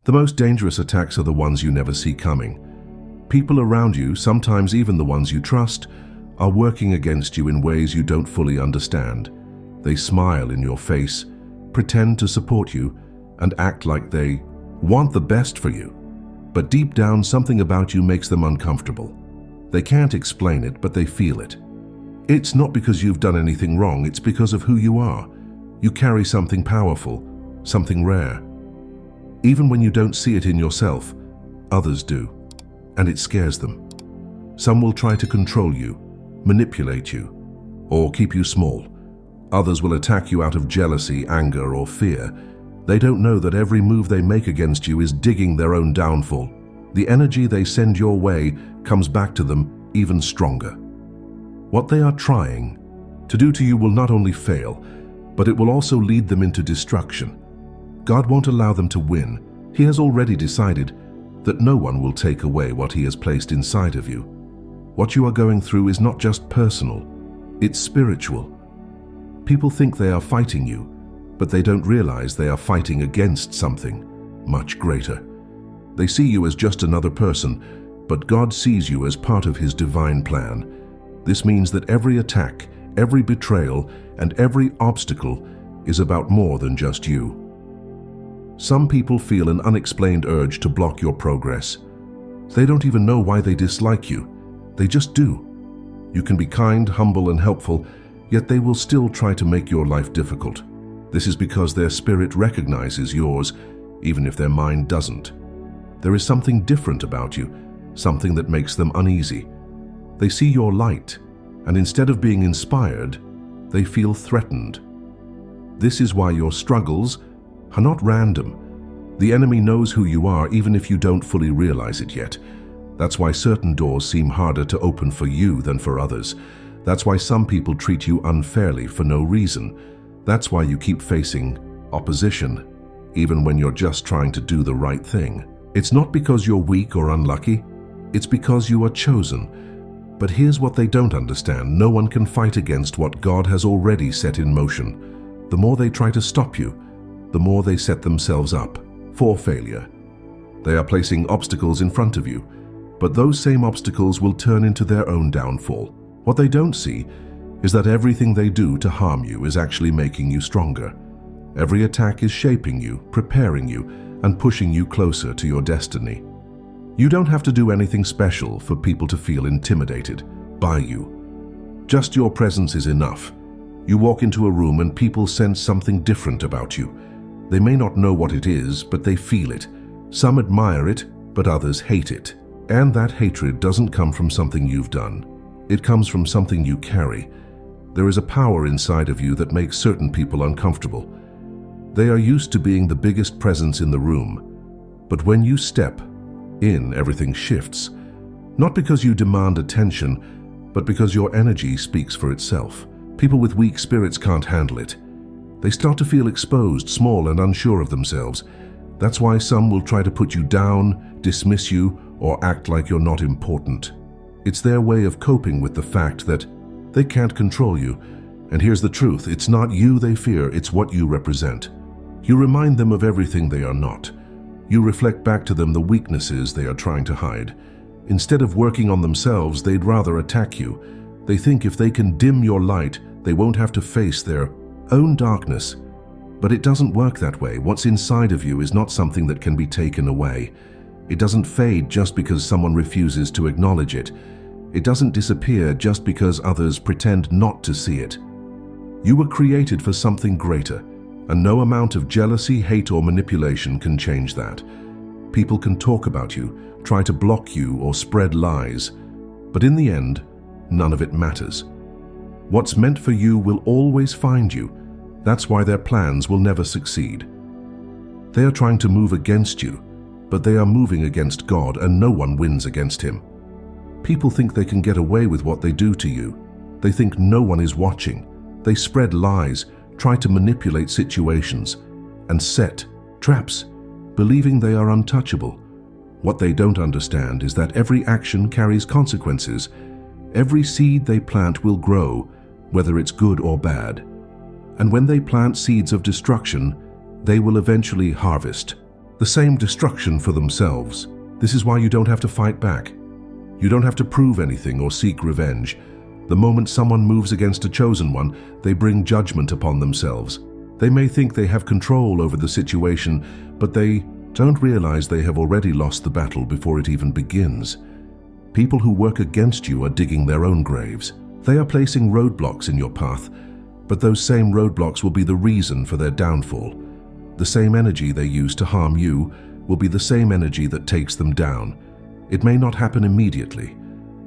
The most dangerous attacks are the ones you never see coming. People around you, sometimes even the ones you trust, are working against you in ways you don't fully understand. They smile in your face, pretend to support you, and act like they want the best for you. But deep down, something about you makes them uncomfortable. They can't explain it, but they feel it. It's not because you've done anything wrong, it's because of who you are. You carry something powerful, something rare. Even when you don't see it in yourself, others do, and it scares them. Some will try to control you, manipulate you, or keep you small. Others will attack you out of jealousy, anger, or fear. They don't know that every move they make against you is digging their own downfall. The energy they send your way comes back to them even stronger. What they are trying to do to you will not only fail, but it will also lead them into destruction. God won't allow them to win. He has already decided that no one will take away what He has placed inside of you. What you are going through is not just personal, it's spiritual. People think they are fighting you, but they don't realize they are fighting against something much greater. They see you as just another person, but God sees you as part of His divine plan. This means that every attack, every betrayal, and every obstacle is about more than just you. Some people feel an unexplained urge to block your progress. They don't even know why they dislike you. They just do. You can be kind, humble, and helpful, yet they will still try to make your life difficult. This is because their spirit recognizes yours, even if their mind doesn't. There is something different about you, something that makes them uneasy. They see your light, and instead of being inspired, they feel threatened. This is why your struggles are not random. The enemy knows who you are even if you don't fully realize it yet. That's why certain doors seem harder to open for you than for others. That's why some people treat you unfairly for no reason. That's why you keep facing opposition, even when you're just trying to do the right thing. It's not because you're weak or unlucky, it's because you are chosen. But here's what they don't understand: no one can fight against what God has already set in motion. The more they try to stop you, the more they set themselves up for failure. They are placing obstacles in front of you, but those same obstacles will turn into their own downfall. What they don't see is that everything they do to harm you is actually making you stronger. Every attack is shaping you, preparing you, and pushing you closer to your destiny. You don't have to do anything special for people to feel intimidated by you. Just your presence is enough. You walk into a room and people sense something different about you. They may not know what it is, but they feel it. Some admire it, but others hate it. And that hatred doesn't come from something you've done. It comes from something you carry. There is a power inside of you that makes certain people uncomfortable. They are used to being the biggest presence in the room. But when you step in, everything shifts. Not because you demand attention, but because your energy speaks for itself. People with weak spirits can't handle it. They start to feel exposed, small, and unsure of themselves. That's why some will try to put you down, dismiss you, or act like you're not important. It's their way of coping with the fact that they can't control you. And here's the truth: it's not you they fear, it's what you represent. You remind them of everything they are not. You reflect back to them the weaknesses they are trying to hide. Instead of working on themselves, they'd rather attack you. They think if they can dim your light, they won't have to face their own darkness. But it doesn't work that way. What's inside of you is not something that can be taken away. It doesn't fade just because someone refuses to acknowledge it. It doesn't disappear just because others pretend not to see it. You were created for something greater, and no amount of jealousy, hate, or manipulation can change that. People can talk about you, try to block you, or spread lies, but in the end, none of it matters. What's meant for you will always find you. That's why their plans will never succeed. They are trying to move against you, but they are moving against God, and no one wins against Him. People think they can get away with what they do to you. They think no one is watching. They spread lies, try to manipulate situations, and set traps, believing they are untouchable. What they don't understand is that every action carries consequences. Every seed they plant will grow, whether it's good or bad. And when they plant seeds of destruction, they will eventually harvest the same destruction for themselves. This is why you don't have to fight back. You don't have to prove anything or seek revenge. The moment someone moves against a chosen one, they bring judgment upon themselves. They may think they have control over the situation, but they don't realize they have already lost the battle before it even begins. People who work against you are digging their own graves. They are placing roadblocks in your path, but those same roadblocks will be the reason for their downfall. The same energy they use to harm you will be the same energy that takes them down. It may not happen immediately,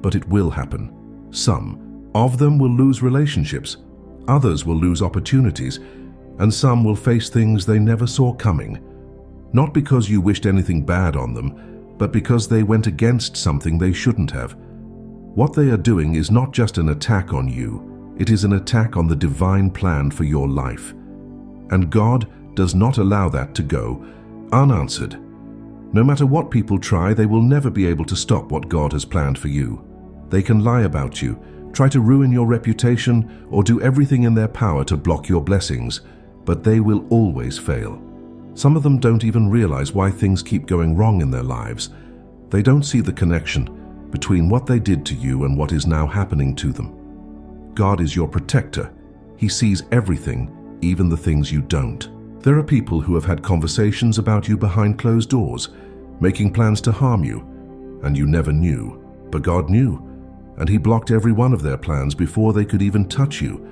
but it will happen. Some of them will lose relationships, others will lose opportunities, and some will face things they never saw coming. Not because you wished anything bad on them, but because they went against something they shouldn't have. What they are doing is not just an attack on you, it is an attack on the divine plan for your life. And God does not allow that to go unanswered. No matter what people try, they will never be able to stop what God has planned for you. They can lie about you, try to ruin your reputation, or do everything in their power to block your blessings, but they will always fail. Some of them don't even realize why things keep going wrong in their lives. They don't see the connection between what they did to you and what is now happening to them. God is your protector. He sees everything, even the things you don't. There are people who have had conversations about you behind closed doors, making plans to harm you, and you never knew. But God knew, and He blocked every one of their plans before they could even touch you.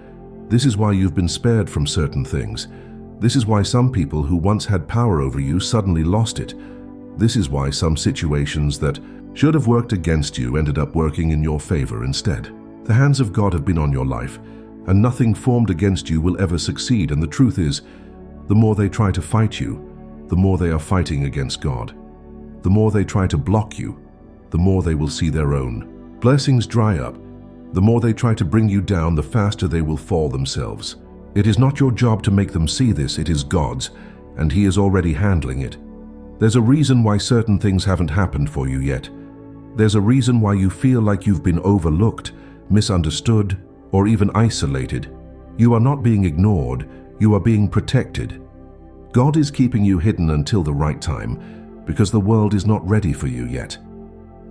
This is why you've been spared from certain things. This is why some people who once had power over you suddenly lost it. This is why some situations that should have worked against you ended up working in your favor instead. The hands of God have been on your life, and nothing formed against you will ever succeed. And the truth is, the more they try to fight you, the more they are fighting against God. The more they try to block you, the more they will see their own blessings dry up. The more they try to bring you down, the faster they will fall themselves. It is not your job to make them see this, it is God's, and He is already handling it. There's a reason why certain things haven't happened for you yet. There's a reason why you feel like you've been overlooked, misunderstood, or even isolated. You are not being ignored, you are being protected. God is keeping you hidden until the right time, because the world is not ready for you yet.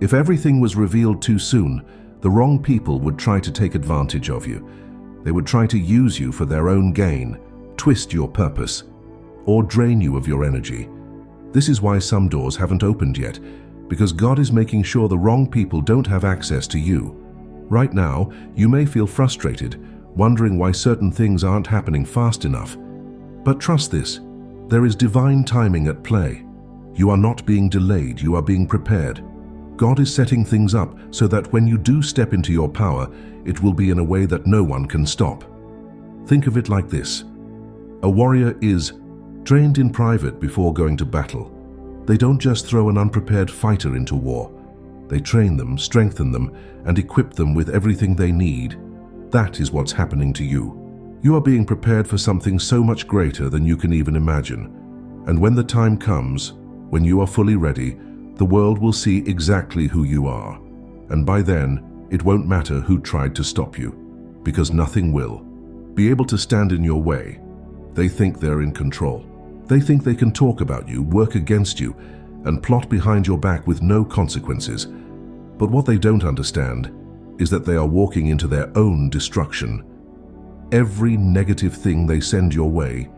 If everything was revealed too soon, the wrong people would try to take advantage of you. They would try to use you for their own gain, twist your purpose, or drain you of your energy. This is why some doors haven't opened yet, because God is making sure the wrong people don't have access to you. Right now, you may feel frustrated, wondering why certain things aren't happening fast enough. But trust this, there is divine timing at play. You are not being delayed, you are being prepared. God is setting things up so that when you do step into your power, it will be in a way that no one can stop. Think of it like this. A warrior is trained in private before going to battle. They don't just throw an unprepared fighter into war. They train them, strengthen them, and equip them with everything they need. That is what's happening to you. You are being prepared for something so much greater than you can even imagine. And when the time comes, when you are fully ready, the world will see exactly who you are. And by then, it won't matter who tried to stop you, because nothing will be able to stand in your way. They think they're in control. They think they can talk about you, work against you, and plot behind your back with no consequences. But what they don't understand is that they are walking into their own destruction. Every negative thing they send your way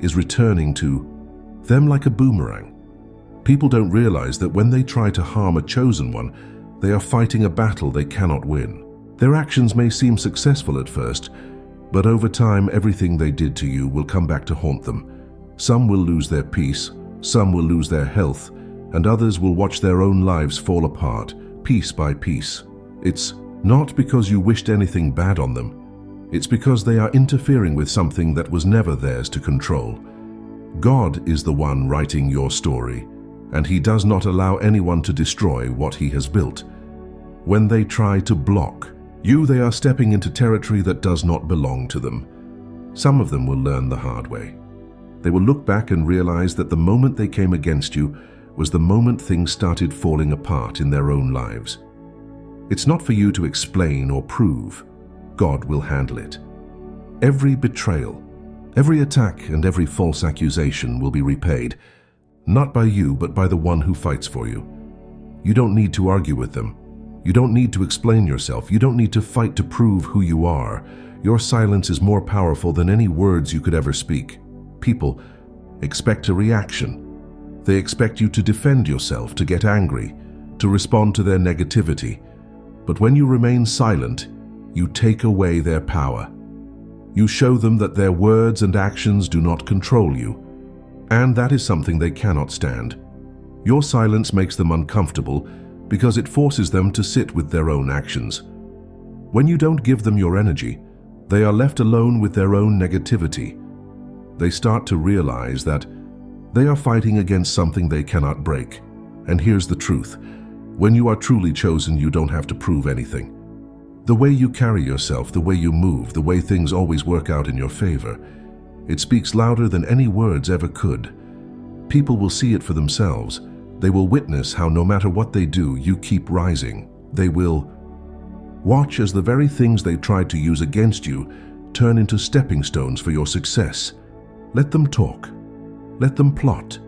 is returning to them like a boomerang. People don't realize that when they try to harm a chosen one, they are fighting a battle they cannot win. Their actions may seem successful at first, but over time everything they did to you will come back to haunt them. Some will lose their peace, some will lose their health, and others will watch their own lives fall apart, piece by piece. It's not because you wished anything bad on them. It's because they are interfering with something that was never theirs to control. God is the one writing your story, and He does not allow anyone to destroy what He has built. When they try to block you, they are stepping into territory that does not belong to them. Some of them will learn the hard way. They will look back and realize that the moment they came against you was the moment things started falling apart in their own lives. It's not for you to explain or prove. God will handle it. Every betrayal, every attack, and every false accusation will be repaid. not by you, but by the one who fights for you. You don't need to argue with them. You don't need to explain yourself. You don't need to fight to prove who you are. Your silence is more powerful than any words you could ever speak. People expect a reaction. They expect you to defend yourself, to get angry, to respond to their negativity. But when you remain silent, you take away their power. You show them that their words and actions do not control you, and that is something they cannot stand. Your silence makes them uncomfortable because it forces them to sit with their own actions. When you don't give them your energy, they are left alone with their own negativity. They start to realize that they are fighting against something they cannot break. And here's the truth. When you are truly chosen, you don't have to prove anything. The way you carry yourself, the way you move, the way things always work out in your favor, it speaks louder than any words ever could. People will see it for themselves. They will witness how no matter what they do, you keep rising. They will watch as the very things they tried to use against you turn into stepping stones for your success. Let them talk. Let them plot.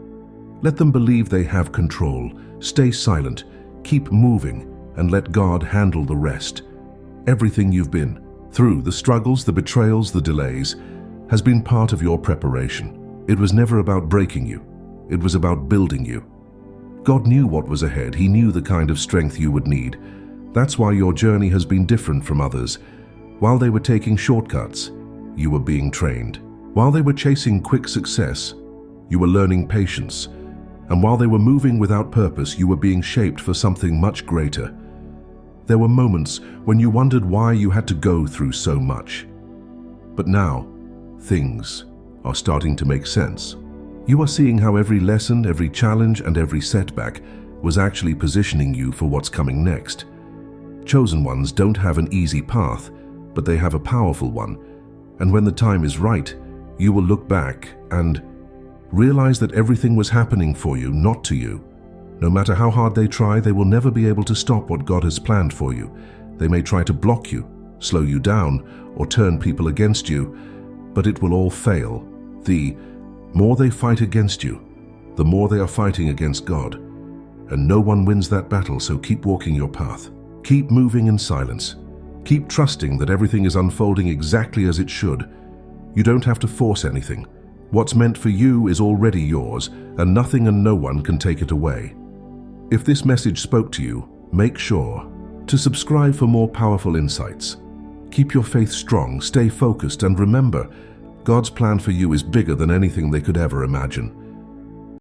Let them believe they have control. Stay silent, keep moving, and let God handle the rest. Everything you've been through, the struggles, the betrayals, the delays, has been part of your preparation. It was never about breaking you. It was about building you. God knew what was ahead. He knew the kind of strength you would need. That's why your journey has been different from others. While they were taking shortcuts, you were being trained. While they were chasing quick success, you were learning patience. And while they were moving without purpose, you were being shaped for something much greater. There were moments when you wondered why you had to go through so much. But now, things are starting to make sense. You are seeing how every lesson, every challenge, and every setback was actually positioning you for what's coming next. Chosen ones don't have an easy path, but they have a powerful one. And when the time is right, you will look back and realize that everything was happening for you, not to you. No matter how hard they try, they will never be able to stop what God has planned for you. They may try to block you, slow you down, or turn people against you, but it will all fail. The more they fight against you, the more they are fighting against God. And no one wins that battle, so keep walking your path. Keep moving in silence. Keep trusting that everything is unfolding exactly as it should. You don't have to force anything. What's meant for you is already yours, and nothing and no one can take it away. If this message spoke to you, make sure to subscribe for more powerful insights. Keep your faith strong, stay focused, and remember, God's plan for you is bigger than anything they could ever imagine.